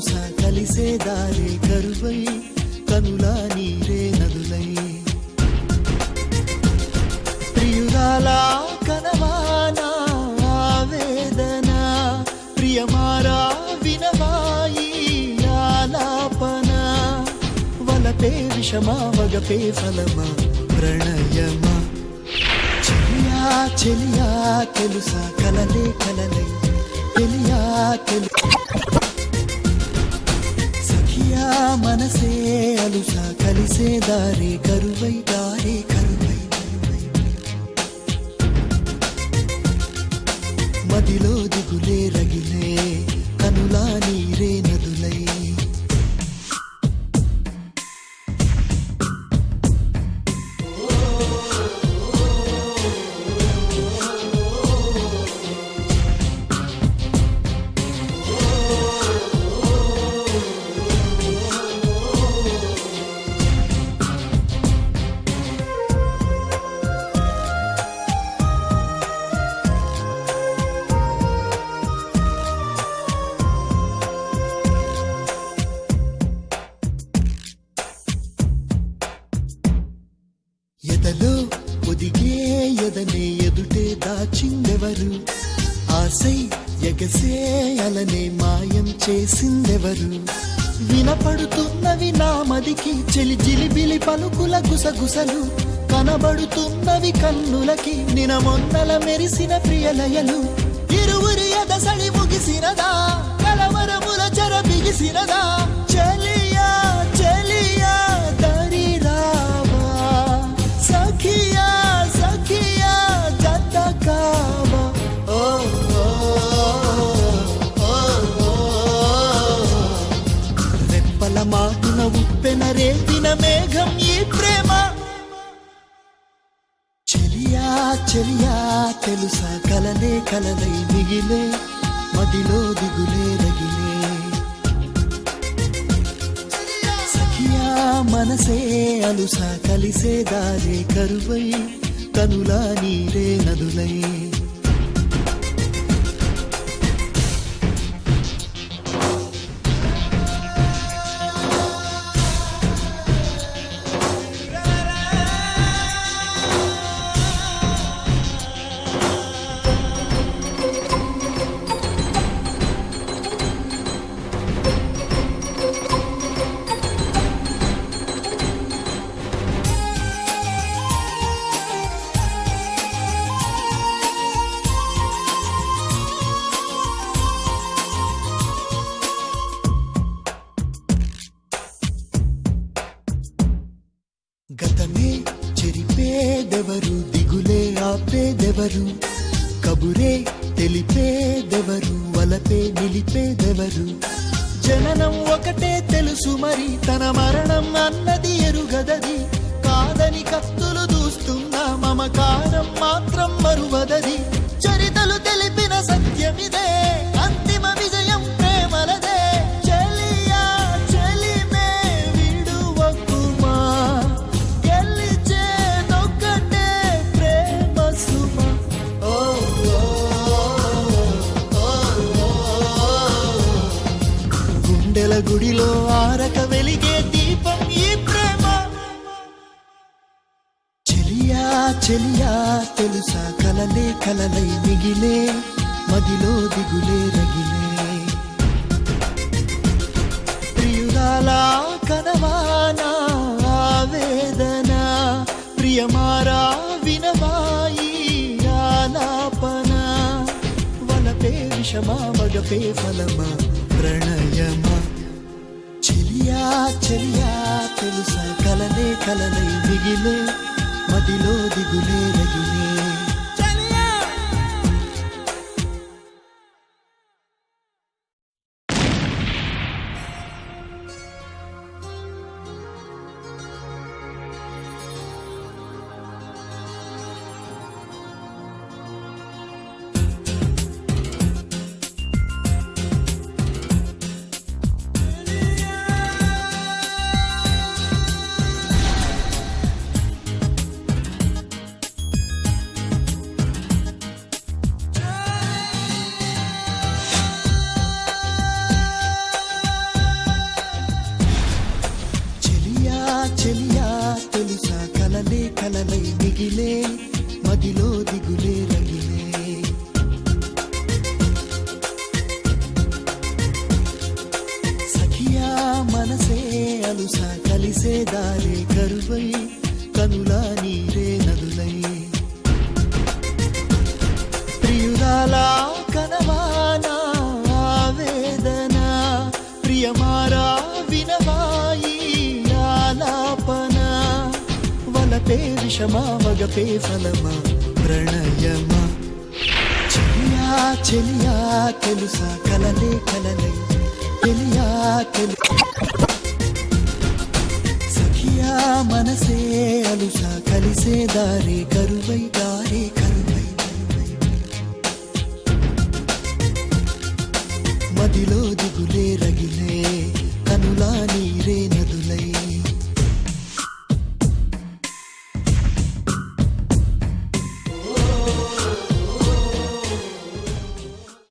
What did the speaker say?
అలుసా కలిసే దారే కరువై కనులా నీరే నదులై ప్రియురాలా కనవానా ఆవేదన ప్రియమారా వినవాయి ఆలాపన వలపే విషమా వగపే ఫలమా ప్రణయమా చెలియా చెలియా తెలుసా కలలే కలలై తెలియా సఖియా మనసే అలుసా కలిసే దారే కరువై దారే కరువై మదిలో దిగులే రగిలే కనులా నీరే నదులై ఎదలో ఒదిగే ఎదనే ఎదుటే దాచిందెవరు ఆసై ఎగసే అలనే మాయం చేసిందెవరు వినపడుతున్నవి నా మదికి చెలి జిలిబిలి పలుకుల గుసగుసలు కనబడుతున్నవి కన్నులకి నినమొన్నల మెరిసిన ప్రియలయలు ఇరువురి ఎదసడి ముగిసినదా కలవరముల చెర బిగిసినదా చెలియా చెలియా దరి రావా సఖియా సఖియా జత కావా ఓ రెప్పల మాటున ఉప్పెన రేపిన మేఘం ఈ ప్రేమ చెలియా చెలియా తెలుసా కలలే కలలై మిగిలే మదిలో దిగులే రగిలే సఖియా మనసే అలుసా కలిసే దారే కరువై కనులా నీరే నదులై గతమే చెరిపేదెవరు దిగులే ఆపేదెవరు కబురే తెలిపేదెవరు వలపే నిలిపేదెవరు జననం ఒకటే తెలుసు మరి తన మరణం అన్నది ఎరుగదది కాదని కత్తులు దూస్తున్న మమకారం మాత్రం మరువదది చరితలు తెలిపిన సత్యమిదే అంతిమ విజయం ప్రేమలదే చెలియా చెలిమే విడువకుమా గెలిచేదొక్కటే ప్రేమ సుమ ఓ గుండెల గుడిలో ఆరక వెలిగే దీపం ఈ ప్రేమ చెలియా చెలియా తెలుసా కలలే కలలై మిగిలే మదిలో దిగులే రగిలే ప్రియురాలా కనవానా ఆవేదన ప్రియమారా వినవాయి ఆలాపన వలపే విషమా వగపే ఫలమా ప్రణయమా చెలియా చెలియా తెలుసా కలలే కలలై మిగిలే మదిలో దిగులే రగిలే వలపే విషమా వగపే ఫలమా ప్రణయమా చెలియా చెలియా తెలుసా కలలే కలలై తెలియా సఖియా మనసే అలుసా కలిసే దారే కరువై దారే కరువై మదిలో దిగులే